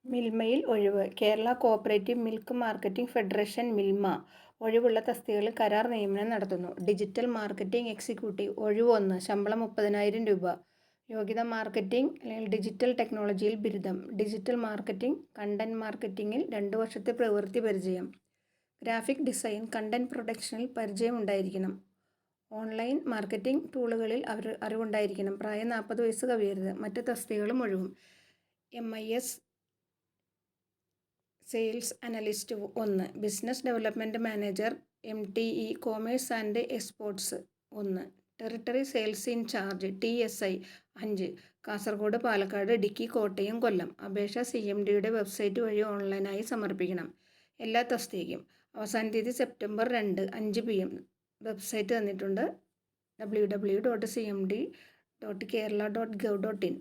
മിൽമയിൽ ഒഴിവ്. Kerala cooperative milk marketing federation Milma ഒഴിവുള്ള തസ്തികകളിൽ കരാർ നിയമനം നടത്തുന്നു. ഡിജിറ്റൽ മാർക്കറ്റിംഗ് എക്സിക്യൂട്ടീവ് ഒഴിവ് 1. ശമ്പളം 30,000 രൂപ. യോഗ്യത മാർക്കറ്റിംഗ് അല്ലെങ്കിൽ ഡിജിറ്റൽ ടെക്നോളജിയിൽ ബിരുദം. ഡിജിറ്റൽ മാർക്കറ്റിംഗ്, കണ്ടന്റ് മാർക്കറ്റിംഗിൽ 2 വർഷത്തെ പ്രവൃത്തി പരിചയം. ഗ്രാഫിക് ഡിസൈൻ, കണ്ടന്റ് പ്രൊഡക്ഷനിൽ പരിചയം ഉണ്ടായിരിക്കണം. ഓൺലൈൻ മാർക്കറ്റിംഗ് ടൂളുകളിൽ അറിവുണ്ടായിരിക്കണം. പ്രായം 40 വയസ്സ് കവിയരുത്. മറ്റ് തസ്തികകളും ഒഴിവും. MIS sales analyst 1. Business development manager MTE commerce and exports 1. Territory sales in charge TSI 5. Kasaragod, Palakkad, Idukki, Kottayam, Kollam. അപേക്ഷ CMDയുടെ വെബ്സൈറ്റ് വഴി ഓൺലൈനായി സമർപ്പിക്കണം. എല്ലാ തസ്തികയ്ക്കും. അവസാന തീയതി സെപ്റ്റംബർ 2 5 PM. വെബ്സൈറ്റ് തന്നിട്ടുണ്ട് www.cmd.kerala.gov.in.